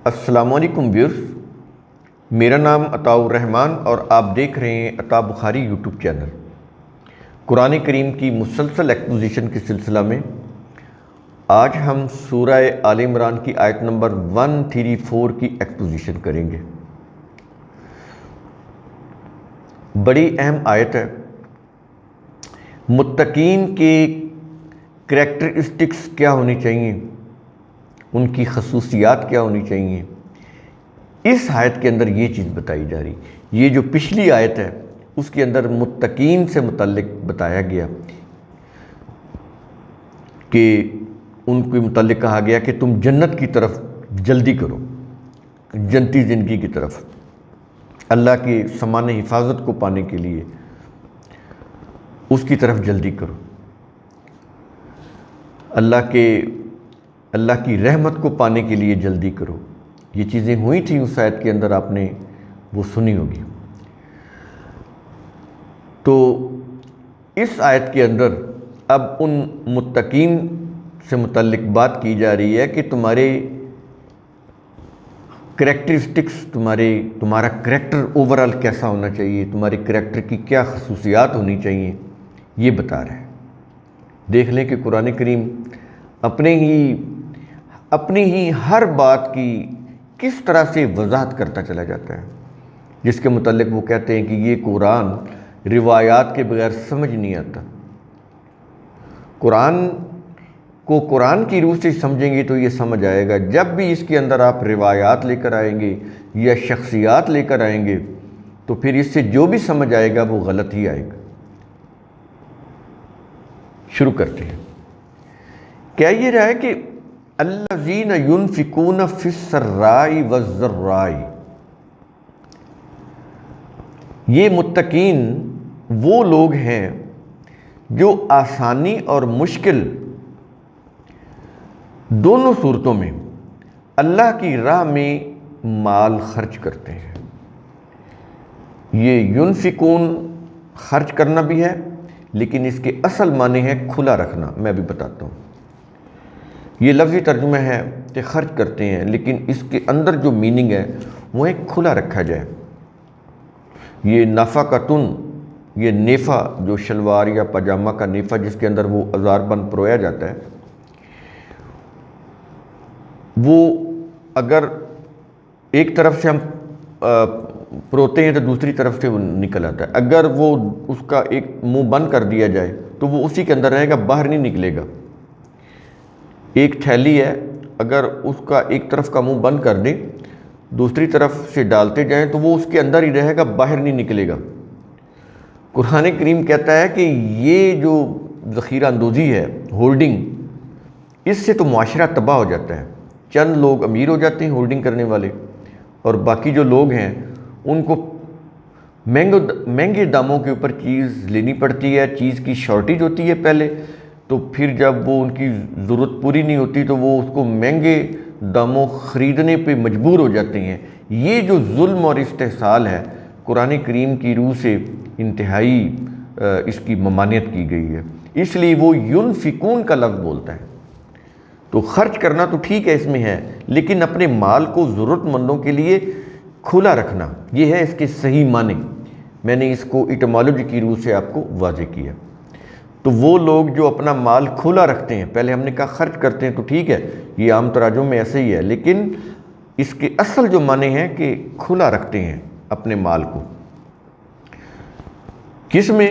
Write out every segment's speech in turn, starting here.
السلام علیکم ویورز، میرا نام عطاء الرحمن اور آپ دیکھ رہے ہیں عطاء بخاری یوٹیوب چینل۔ قرآن کریم کی مسلسل ایکسپوزیشن کے سلسلہ میں آج ہم سورہ آل عمران کی آیت نمبر 134 کی ایکسپوزیشن کریں گے۔ بڑی اہم آیت ہے۔ متقین کے کریکٹرسٹکس کیا ہونی چاہیے، ان کی خصوصیات کیا ہونی چاہیے، اس آیت کے اندر یہ چیز بتائی جا رہی۔ یہ جو پچھلی آیت ہے اس کے اندر متقین سے متعلق بتایا گیا کہ ان کے متعلق کہا گیا کہ تم جنت کی طرف جلدی کرو، جنتی زندگی کی طرف، اللہ کے سامان حفاظت کو پانے کے لیے اس کی طرف جلدی کرو، اللہ کی رحمت کو پانے کے لیے جلدی کرو۔ یہ چیزیں ہوئی تھیں اس آیت کے اندر، آپ نے وہ سنی ہوگی۔ تو اس آیت کے اندر اب ان متقین سے متعلق بات کی جا رہی ہے کہ تمہارے کریکٹرسٹکس، تمہارا کریکٹر اوورآل کیسا ہونا چاہیے، تمہارے کریکٹر کی کیا خصوصیات ہونی چاہیے، یہ بتا رہا ہے۔ دیکھ لیں کہ قرآن کریم اپنی ہی ہر بات کی کس طرح سے وضاحت کرتا چلا جاتا ہے، جس کے متعلق وہ کہتے ہیں کہ یہ قرآن روایات کے بغیر سمجھ نہیں آتا۔ قرآن کو قرآن کی روح سے سمجھیں گے تو یہ سمجھ آئے گا۔ جب بھی اس کے اندر آپ روایات لے کر آئیں گے یا شخصیات لے کر آئیں گے تو پھر اس سے جو بھی سمجھ آئے گا وہ غلط ہی آئے گا۔ شروع کرتے ہیں۔ کیا یہ رہا ہے کہ الذین ینفقون فی السراء والضراء، یہ متقین وہ لوگ ہیں جو آسانی اور مشکل دونوں صورتوں میں اللہ کی راہ میں مال خرچ کرتے ہیں۔ یہ ینفقون خرچ کرنا بھی ہے، لیکن اس کے اصل معنی ہے کھلا رکھنا۔ میں بھی بتاتا ہوں۔ یہ لفظی ترجمہ ہے کہ خرچ کرتے ہیں، لیکن اس کے اندر جو میننگ ہے وہ ہے کھلا رکھا جائے۔ یہ نفقتن، یہ نیفا جو شلوار یا پاجامہ کا نیفا جس کے اندر وہ ازار بند پرویا جاتا ہے، وہ اگر ایک طرف سے ہم پروتے ہیں تو دوسری طرف سے وہ نکل آتا ہے۔ اگر وہ اس کا ایک منہ بند کر دیا جائے تو وہ اسی کے اندر رہے گا، باہر نہیں نکلے گا۔ ایک تھیلی ہے، اگر اس کا ایک طرف کا منہ بند کر دیں، دوسری طرف سے ڈالتے جائیں تو وہ اس کے اندر ہی رہے گا، باہر نہیں نکلے گا۔ قرآن کریم کہتا ہے کہ یہ جو ذخیرہ اندوزی ہے، ہولڈنگ، اس سے تو معاشرہ تباہ ہو جاتا ہے۔ چند لوگ امیر ہو جاتے ہیں ہولڈنگ کرنے والے، اور باقی جو لوگ ہیں ان کو مہنگے داموں کے اوپر چیز لینی پڑتی ہے، چیز کی شارٹیج ہوتی ہے پہلے، تو پھر جب وہ ان کی ضرورت پوری نہیں ہوتی تو وہ اس کو مہنگے داموں خریدنے پہ مجبور ہو جاتے ہیں۔ یہ جو ظلم اور استحصال ہے، قرآن کریم کی روح سے انتہائی اس کی ممانعت کی گئی ہے، اس لیے وہ ینفقون کا لفظ بولتا ہے۔ تو خرچ کرنا تو ٹھیک ہے، اس میں ہے، لیکن اپنے مال کو ضرورت مندوں کے لیے کھلا رکھنا، یہ ہے اس کے صحیح معنی۔ میں نے اس کو ایٹمالوجی کی روح سے آپ کو واضح کیا۔ تو وہ لوگ جو اپنا مال کھلا رکھتے ہیں، پہلے ہم نے کہا خرچ کرتے ہیں تو ٹھیک ہے، یہ عام تراجم میں ایسے ہی ہے، لیکن اس کے اصل جو معنی ہے کہ کھلا رکھتے ہیں اپنے مال کو، کس میں؟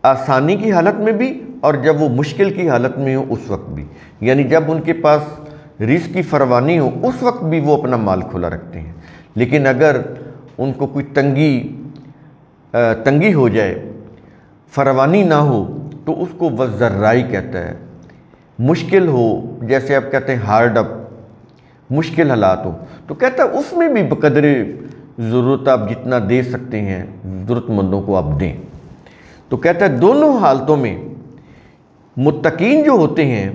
آسانی کی حالت میں بھی، اور جب وہ مشکل کی حالت میں ہو اس وقت بھی، یعنی جب ان کے پاس رزق کی فراوانی ہو اس وقت بھی وہ اپنا مال کھلا رکھتے ہیں۔ لیکن اگر ان کو کوئی تنگی ہو جائے، فراوانی نہ ہو، تو اس کو وذرائی کہتا ہے۔ مشکل ہو، جیسے آپ کہتے ہیں ہارڈ اپ، مشکل حالات ہو، تو کہتا ہے اس میں بھی بقدر ضرورت آپ جتنا دے سکتے ہیں ضرورت مندوں کو آپ دیں۔ تو کہتا ہے دونوں حالتوں میں متقین جو ہوتے ہیں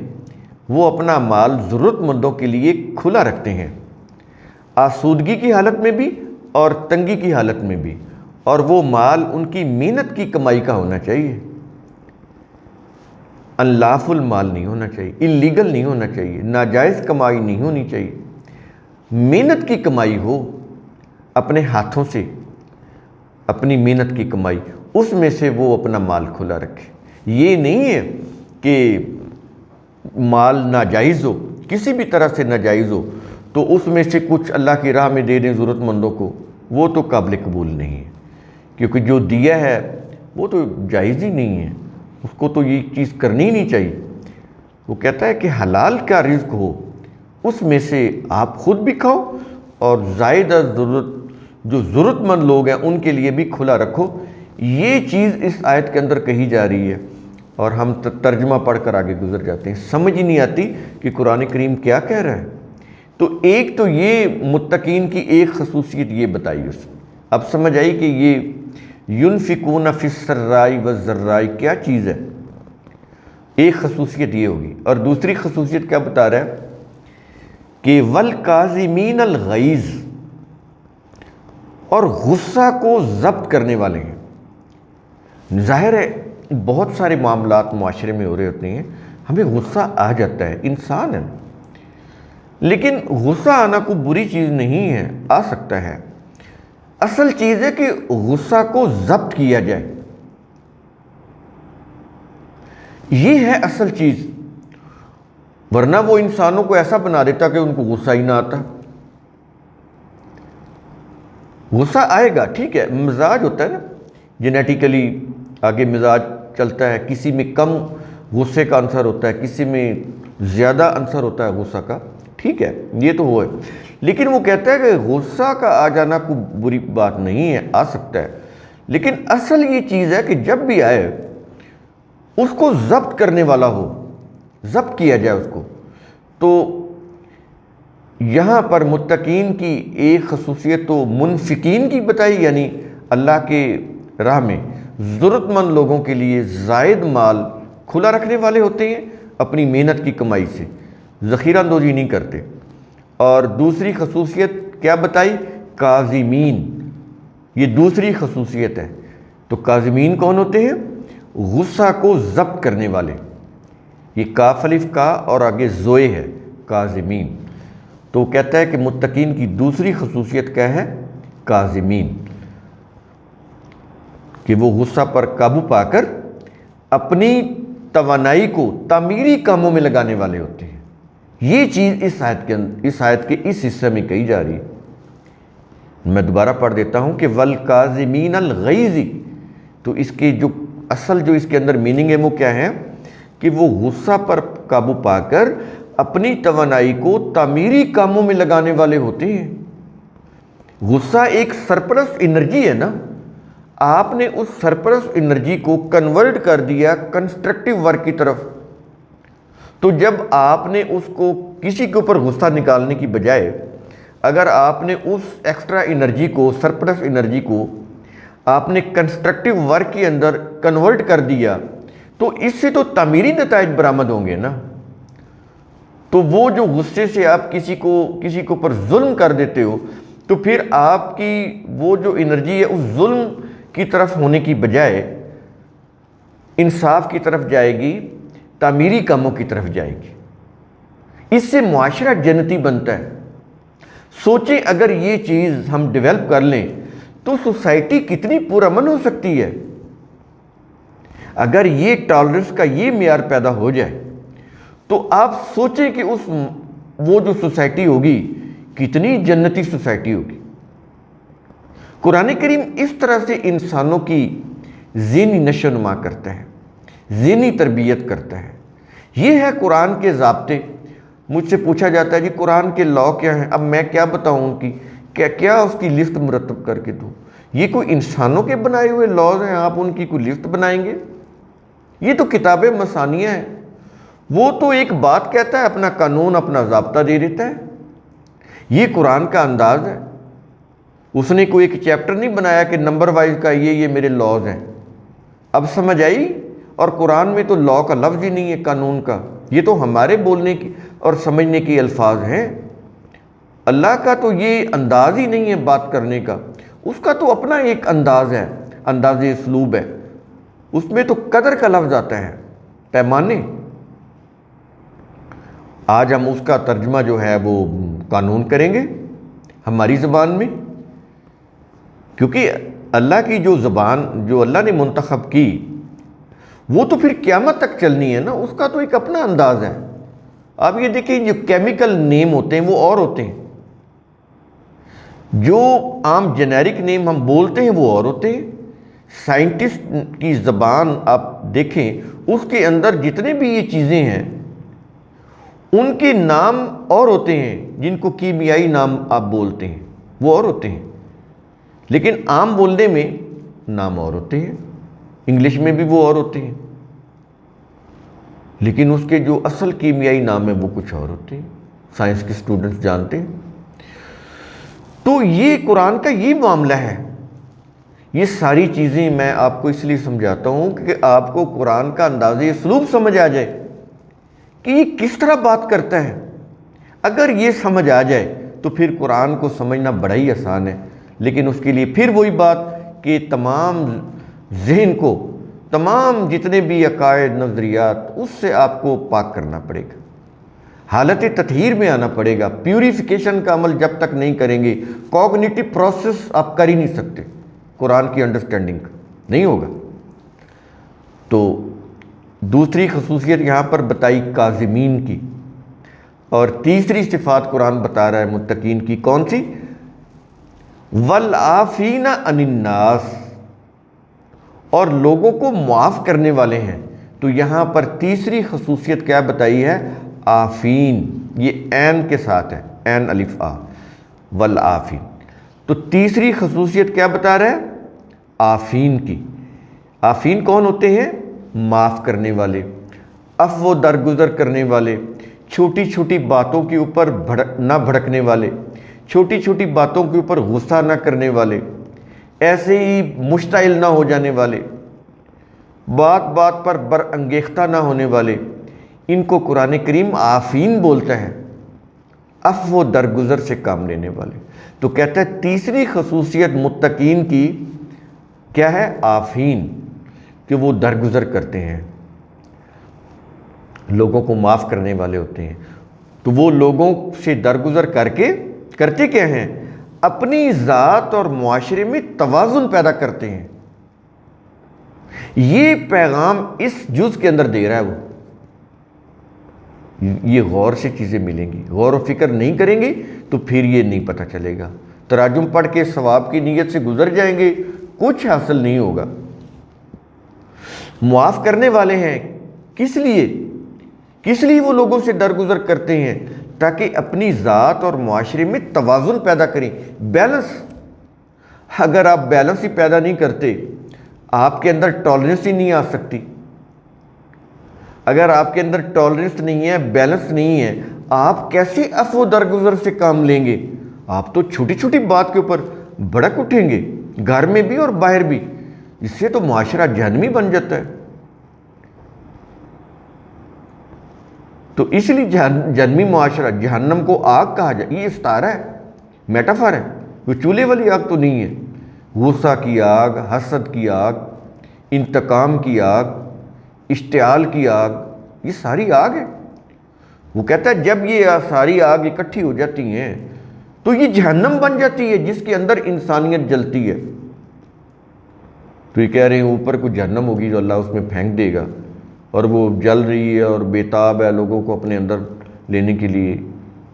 وہ اپنا مال ضرورت مندوں کے لیے کھلا رکھتے ہیں، آسودگی کی حالت میں بھی اور تنگی کی حالت میں بھی، اور وہ مال ان کی محنت کی کمائی کا ہونا چاہیے، انلافل مال نہیں ہونا چاہیے، انلیگل نہیں ہونا چاہیے، ناجائز کمائی نہیں ہونی چاہیے۔ محنت کی کمائی ہو، اپنے ہاتھوں سے اپنی محنت کی کمائی، اس میں سے وہ اپنا مال کھلا رکھے۔ یہ نہیں ہے کہ مال ناجائز ہو، کسی بھی طرح سے ناجائز ہو تو اس میں سے کچھ اللہ کی راہ میں دے دیں ضرورت مندوں کو، وہ تو قابل قبول نہیں ہے، کیونکہ جو دیا ہے وہ تو جائز ہی نہیں ہے، اس کو تو یہ چیز کرنی ہی نہیں چاہیے۔ وہ کہتا ہے کہ حلال کا رزق ہو، اس میں سے آپ خود بھی کھاؤ اور زائد ضرورت جو ضرورت مند لوگ ہیں ان کے لیے بھی کھلا رکھو۔ یہ چیز اس آیت کے اندر کہی جا رہی ہے، اور ہم ترجمہ پڑھ کر آگے گزر جاتے ہیں، سمجھ ہی نہیں آتی کہ قرآن کریم کیا کہہ رہا ہے۔ تو ایک تو یہ متقین کی ایک خصوصیت یہ بتائی اس نے۔ اب سمجھ آئی کہ یہ ینفقون فی السراء والضراء کیا چیز ہے۔ ایک خصوصیت یہ ہوگی، اور دوسری خصوصیت کیا بتا رہا ہے کہ والکاظمین الغیظ، اور غصہ کو ضبط کرنے والے ہیں۔ ظاہر ہے بہت سارے معاملات معاشرے میں ہو رہے ہوتے ہیں، ہمیں غصہ آ جاتا ہے، انسان ہے، لیکن غصہ آنا کوئی بری چیز نہیں ہے، آ سکتا ہے۔ اصل چیز ہے کہ غصہ کو ضبط کیا جائے، یہ ہے اصل چیز، ورنہ وہ انسانوں کو ایسا بنا دیتا کہ ان کو غصہ ہی نہ آتا۔ غصہ آئے گا، ٹھیک ہے، مزاج ہوتا ہے نا، جینیٹیکلی آگے مزاج چلتا ہے، کسی میں کم غصے کا عنصر ہوتا ہے، کسی میں زیادہ عنصر ہوتا ہے غصہ کا، ٹھیک ہے، یہ تو وہ ہے۔ لیکن وہ کہتا ہے کہ غصہ کا آ جانا کوئی بری بات نہیں ہے، آ سکتا ہے، لیکن اصل یہ چیز ہے کہ جب بھی آئے اس کو ضبط کرنے والا ہو، ضبط کیا جائے اس کو۔ تو یہاں پر متقین کی ایک خصوصیت تو منفقین کی بتائی، یعنی اللہ کے راہ میں ضرورت مند لوگوں کے لیے زائد مال کھلا رکھنے والے ہوتے ہیں اپنی محنت کی کمائی سے، ذخیرہ اندوزی نہیں کرتے۔ اور دوسری خصوصیت کیا بتائی؟ کاظمین، یہ دوسری خصوصیت ہے۔ تو کاظمین کون ہوتے ہیں؟ غصہ کو ضبط کرنے والے، یہ کاف الف کا اور آگے زوئے ہے، کاظمین۔ تو کہتا ہے کہ متقین کی دوسری خصوصیت کیا ہے؟ کاظمین، کہ وہ غصہ پر قابو پا کر اپنی توانائی کو تعمیری کاموں میں لگانے والے ہوتے ہیں۔ یہ چیز اس آیت کے اس حصے میں کہی جا رہی ہے۔ میں دوبارہ پڑھ دیتا ہوں کہ والکاظمین الغیظ، تو اس کے جو اصل جو اس کے اندر میننگ ہے وہ کیا ہے کہ وہ غصہ پر قابو پا کر اپنی توانائی کو تعمیری کاموں میں لگانے والے ہوتے ہیں۔ غصہ ایک سرپلس انرجی ہے نا، آپ نے اس سرپلس انرجی کو کنورٹ کر دیا کنسٹرکٹیو ورک کی طرف۔ تو جب آپ نے اس کو کسی کے اوپر غصہ نکالنے کی بجائے اگر آپ نے اس ایکسٹرا انرجی کو، سرپلس انرجی کو آپ نے کنسٹرکٹیو ورک کے اندر کنورٹ کر دیا، تو اس سے تو تعمیری نتائج برآمد ہوں گے نا۔ تو وہ جو غصے سے آپ کسی کے اوپر ظلم کر دیتے ہو، تو پھر آپ کی وہ جو انرجی ہے اس ظلم کی طرف ہونے کی بجائے انصاف کی طرف جائے گی، تعمیری کاموں کی طرف جائے گی۔ اس سے معاشرہ جنتی بنتا ہے۔ سوچیں اگر یہ چیز ہم ڈیولپ کر لیں تو سوسائٹی کتنی پرامن ہو سکتی ہے۔ اگر یہ ٹالرنس کا یہ معیار پیدا ہو جائے تو آپ سوچیں کہ وہ جو سوسائٹی ہوگی کتنی جنتی سوسائٹی ہوگی۔ قرآن کریم اس طرح سے انسانوں کی ذہنی نشو و نما کرتا ہے، ذہنی تربیت کرتا ہے۔ یہ ہے قرآن کے ضابطے۔ مجھ سے پوچھا جاتا ہے جی قرآن کے لا کیا ہیں؟ اب میں کیا بتاؤں ان کی، کیا اس کی لسٹ مرتب کر کے دوں؟ یہ کوئی انسانوں کے بنائے ہوئے لاز ہیں، آپ ان کی کوئی لسٹ بنائیں گے؟ یہ تو کتاب مثانیہ ہے، وہ تو ایک بات کہتا ہے، اپنا قانون، اپنا ضابطہ دے دیتا ہے۔ یہ قرآن کا انداز ہے، اس نے کوئی ایک چیپٹر نہیں بنایا کہ نمبر وائز کا یہ میرے لاز ہیں۔ اب سمجھ آئی؟ اور قرآن میں تو لا کا لفظ ہی نہیں ہے، قانون کا، یہ تو ہمارے بولنے کی اور سمجھنے کے الفاظ ہیں۔ اللہ کا تو یہ انداز ہی نہیں ہے بات کرنے کا، اس کا تو اپنا ایک انداز ہے، انداز اسلوب ہے، اس میں تو قدر کا لفظ آتا ہے، پیمانے۔ آج ہم اس کا ترجمہ جو ہے وہ قانون کریں گے۔ ہماری زبان میں، کیونکہ اللہ کی جو زبان جو اللہ نے منتخب کی وہ تو پھر قیامت تک چلنی ہے نا، اس کا تو ایک اپنا انداز ہے۔ آپ یہ دیکھیں جو کیمیکل نیم ہوتے ہیں وہ اور ہوتے ہیں، جو عام جنیرک نیم ہم بولتے ہیں وہ اور ہوتے ہیں۔ سائنٹسٹ کی زبان آپ دیکھیں، اس کے اندر جتنے بھی یہ چیزیں ہیں ان کے نام اور ہوتے ہیں، جن کو کیمیائی نام آپ بولتے ہیں وہ اور ہوتے ہیں، لیکن عام بولنے میں نام اور ہوتے ہیں، انگلش میں بھی وہ اور ہوتے ہیں، لیکن اس کے جو اصل کیمیائی نام ہے وہ کچھ اور ہوتے ہیں، سائنس کے اسٹوڈنٹس جانتے ہیں۔ تو یہ قرآن کا یہ معاملہ ہے۔ یہ ساری چیزیں میں آپ کو اس لیے سمجھاتا ہوں کہ آپ کو قرآن کا انداز اسلوب سمجھ آ جائے کہ یہ کس طرح بات کرتا ہے۔ اگر یہ سمجھ آ جائے تو پھر قرآن کو سمجھنا بڑا ہی آسان ہے، لیکن اس کے لیے پھر وہی بات کہ تمام ذہن کو، تمام جتنے بھی عقائد نظریات، اس سے آپ کو پاک کرنا پڑے گا، حالت تطہیر میں آنا پڑے گا۔ پیوریفیکیشن کا عمل جب تک نہیں کریں گے، کوگنیٹو پروسیس آپ کر ہی نہیں سکتے، قرآن کی انڈرسٹینڈنگ نہیں ہوگا۔ تو دوسری خصوصیت یہاں پر بتائی کاظمین کی، اور تیسری صفات قرآن بتا رہا ہے متقین کی، کون سی؟ والعافین عن الناس، اور لوگوں کو معاف کرنے والے ہیں۔ تو یہاں پر تیسری خصوصیت کیا بتائی ہے؟ عافین، یہ عین کے ساتھ ہے، عین الف آ، والعافین۔ تو تیسری خصوصیت کیا بتا رہا ہے؟ عافین کی۔ عافین کون ہوتے ہیں؟ معاف کرنے والے، عفو درگزر کرنے والے، چھوٹی چھوٹی باتوں کے اوپر نہ بھڑکنے والے، چھوٹی چھوٹی باتوں کے اوپر غصہ نہ کرنے والے، ایسے ہی مشتعل نہ ہو جانے والے، بات بات پر برانگیختہ نہ ہونے والے، ان کو قرآن کریم عافین بولتا ہے، عفو درگزر سے کام لینے والے۔ تو کہتا ہے تیسری خصوصیت متقین کی کیا ہے؟ عافین، کہ وہ درگزر کرتے ہیں، لوگوں کو معاف کرنے والے ہوتے ہیں۔ تو وہ لوگوں سے درگزر کر کے کرتے کیا ہیں؟ اپنی ذات اور معاشرے میں توازن پیدا کرتے ہیں۔ یہ پیغام اس جز کے اندر دے رہا ہے وہ۔ یہ غور سے چیزیں ملیں گی، غور و فکر نہیں کریں گے تو پھر یہ نہیں پتہ چلے گا۔ تراجم پڑھ کے ثواب کی نیت سے گزر جائیں گے، کچھ حاصل نہیں ہوگا۔ معاف کرنے والے ہیں، کس لیے وہ لوگوں سے درگزر کرتے ہیں؟ تاکہ اپنی ذات اور معاشرے میں توازن پیدا کریں، بیلنس۔ اگر آپ بیلنس ہی پیدا نہیں کرتے، آپ کے اندر ٹالرنس ہی نہیں آ سکتی۔ اگر آپ کے اندر ٹالرنس نہیں ہے، بیلنس نہیں ہے، آپ کیسے عفو درگزر سے کام لیں گے؟ آپ تو چھوٹی چھوٹی بات کے اوپر بھڑک اٹھیں گے، گھر میں بھی اور باہر بھی، اس سے تو معاشرہ جہنمی بن جاتا ہے۔ تو اس لیے جہنمی معاشرہ، جہنم کو آگ کہا جائے، یہ استعارہ ہے، میٹافر ہے، وہ چولہے والی آگ تو نہیں ہے۔ غصہ کی آگ، حسد کی آگ، انتقام کی آگ، اشتعال کی آگ، یہ ساری آگ ہے۔ وہ کہتا ہے جب یہ ساری آگ اکٹھی ہو جاتی ہیں تو یہ جہنم بن جاتی ہے، جس کے اندر انسانیت جلتی ہے۔ تو یہ کہہ رہے ہیں اوپر کو جہنم ہوگی جو اللہ اس میں پھینک دے گا، اور وہ جل رہی ہے اور بےتاب ہے لوگوں کو اپنے اندر لینے کے لیے۔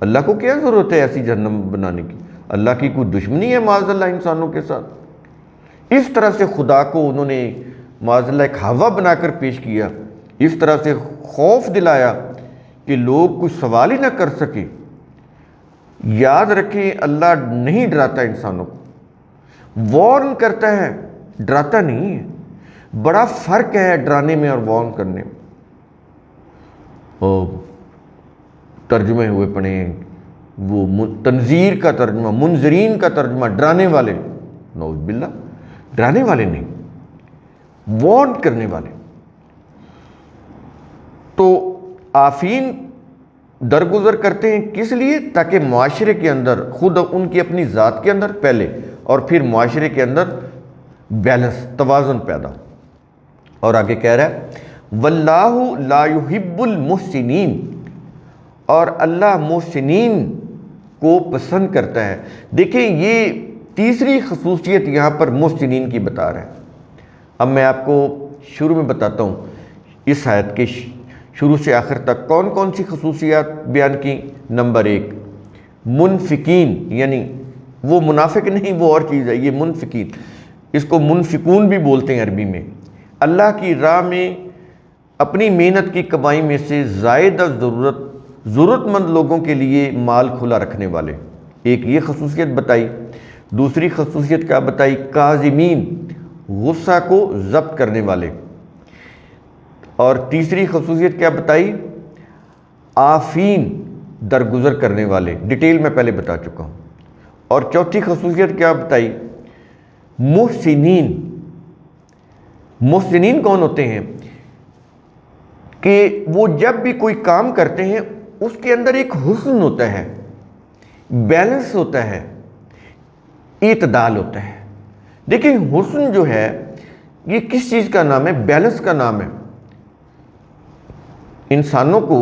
اللہ کو کیا ضرورت ہے ایسی جہنم بنانے کی؟ اللہ کی کوئی دشمنی ہے معاذ اللہ انسانوں کے ساتھ؟ اس طرح سے خدا کو انہوں نے معاذ اللہ ایک ہوا بنا کر پیش کیا، اس طرح سے خوف دلایا کہ لوگ کوئی سوال ہی نہ کر سکے۔ یاد رکھیں اللہ نہیں ڈراتا انسانوں کو، وارن کرتا ہے، ڈراتا نہیں ہے۔ بڑا فرق ہے ڈرانے میں اور وارن کرنے میں۔ ترجمے ہوئے پڑھیں، وہ تنذیر کا ترجمہ، منذرین کا ترجمہ، ڈرانے والے، نعوذ باللہ، ڈرانے والے نہیں، وارن کرنے والے۔ تو عافین درگزر کرتے ہیں کس لیے؟ تاکہ معاشرے کے اندر، خود ان کی اپنی ذات کے اندر پہلے، اور پھر معاشرے کے اندر بیلنس، توازن پیدا ہو۔ اور آگے کہہ رہا ہے وَاللَّهُ لَا يُحِبُّ الْمُحْسِنِينَ، اور اللہ محسنین کو پسند کرتا ہے۔ دیکھیں یہ تیسری خصوصیت یہاں پر محسنین کی بتا رہا ہے۔ اب میں آپ کو شروع میں بتاتا ہوں اس آیت کے شروع سے آخر تک کون کون سی خصوصیات بیان کی۔ نمبر 1، منفقین، یعنی وہ منافق نہیں، وہ اور چیز ہے، یہ منفقین، اس کو منفقون بھی بولتے ہیں عربی میں، اللہ کی راہ میں اپنی محنت کی کمائی میں سے زائد ضرورت مند لوگوں کے لیے مال کھلا رکھنے والے۔ ایک یہ خصوصیت بتائی۔ دوسری خصوصیت کیا بتائی؟ کاظمین، غصہ کو ضبط کرنے والے۔ اور تیسری خصوصیت کیا بتائی؟ عافین، درگزر کرنے والے، ڈیٹیل میں پہلے بتا چکا ہوں۔ اور چوتھی خصوصیت کیا بتائی؟ محسنین۔ محسنین کون ہوتے ہیں؟ کہ وہ جب بھی کوئی کام کرتے ہیں اس کے اندر ایک حسن ہوتا ہے، بیلنس ہوتا ہے، اعتدال ہوتا ہے۔ دیکھیں حسن جو ہے یہ کس چیز کا نام ہے؟ بیلنس کا نام ہے۔ انسانوں کو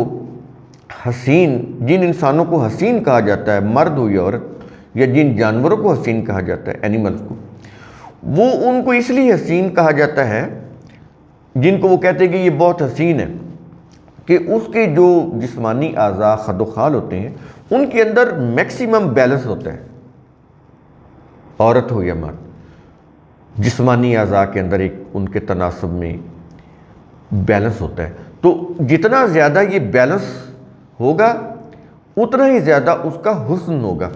حسین، جن انسانوں کو حسین کہا جاتا ہے، مرد ہو یا عورت، یا جن جانوروں کو حسین کہا جاتا ہے، اینیملز کو، وہ ان کو اس لیے حسین کہا جاتا ہے، جن کو وہ کہتے ہیں کہ یہ بہت حسین ہے، کہ اس کے جو جسمانی اعضاء خد و خال ہوتے ہیں ان کے اندر میکسیمم بیلنس ہوتا ہے، عورت ہو یا مرد، جسمانی اعضاء کے اندر ایک ان کے تناسب میں بیلنس ہوتا ہے۔ تو جتنا زیادہ یہ بیلنس ہوگا اتنا ہی زیادہ اس کا حسن ہوگا۔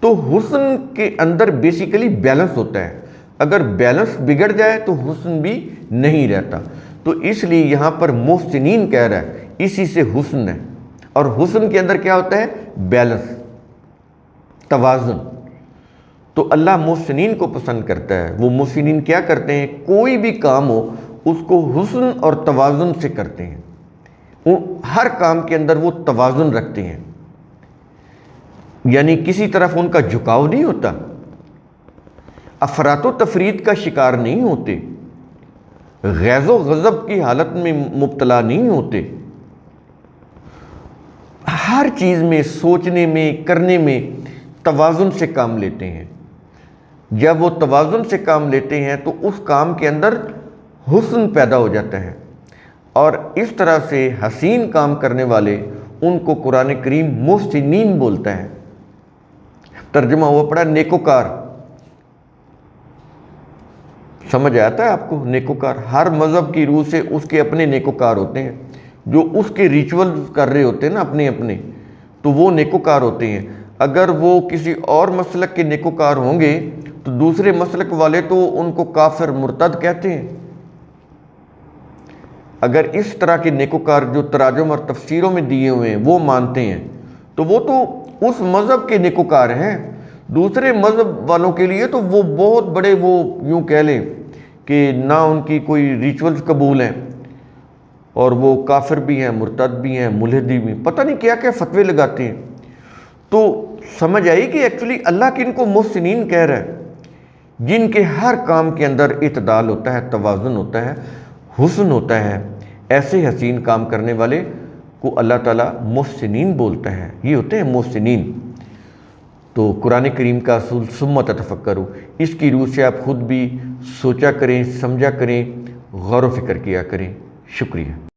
تو حسن کے اندر بیسیکلی بیلنس ہوتا ہے، اگر بیلنس بگڑ جائے تو حسن بھی نہیں رہتا۔ تو اس لیے یہاں پر محسنین کہہ رہا ہے، اسی سے حسن ہے، اور حسن کے اندر کیا ہوتا ہے؟ بیلنس، توازن۔ تو اللہ محسنین کو پسند کرتا ہے۔ وہ محسنین کیا کرتے ہیں؟ کوئی بھی کام ہو اس کو حسن اور توازن سے کرتے ہیں، ہر کام کے اندر وہ توازن رکھتے ہیں، یعنی کسی طرف ان کا جھکاؤ نہیں ہوتا، افراط و تفرید کا شکار نہیں ہوتے، غیظ و غضب کی حالت میں مبتلا نہیں ہوتے، ہر چیز میں، سوچنے میں، کرنے میں توازن سے کام لیتے ہیں۔ جب وہ توازن سے کام لیتے ہیں تو اس کام کے اندر حسن پیدا ہو جاتا ہے، اور اس طرح سے حسین کام کرنے والے ان کو قرآن کریم محسنین بولتا ہے۔ ترجمہ ہوا پڑا نیکوکار۔ سمجھ آتا ہے آپ کو؟ نیکوکار، ہر مذہب کی روح سے اس کے اپنے نیکوکار ہوتے ہیں، جو اس کے ریچول کر رہے ہوتے ہیں نا اپنے اپنے، تو وہ نیکوکار ہوتے ہیں۔ اگر وہ کسی اور مسلک کے نیکوکار ہوں گے تو دوسرے مسلک والے تو ان کو کافر مرتد کہتے ہیں۔ اگر اس طرح کے نیکوکار جو تراجم اور تفسیروں میں دیے ہوئے ہیں وہ مانتے ہیں تو وہ تو اس مذہب کے نیکوکار ہیں۔ دوسرے مذہب والوں کے لیے تو وہ بہت بڑے، وہ یوں کہہ لیں کہ نہ ان کی کوئی ریچولز قبول ہیں، اور وہ کافر بھی ہیں، مرتد بھی ہیں، ملحدی بھی، پتہ نہیں کیا کیا فتوے لگاتے ہیں۔ تو سمجھ آئی کہ ایکچولی اللہ کن کو محسنین کہہ رہا ہے؟ جن کے ہر کام کے اندر اعتدال ہوتا ہے، توازن ہوتا ہے، حسن ہوتا ہے۔ ایسے حسین کام کرنے والے کو اللہ تعالیٰ محسنین بولتا ہے، یہ ہوتے ہیں محسنین۔ تو قرآن کریم کا اصول ثم تتفکروا، اس کی روح سے آپ خود بھی سوچا کریں، سمجھا کریں، غور و فکر کیا کریں۔ شکریہ۔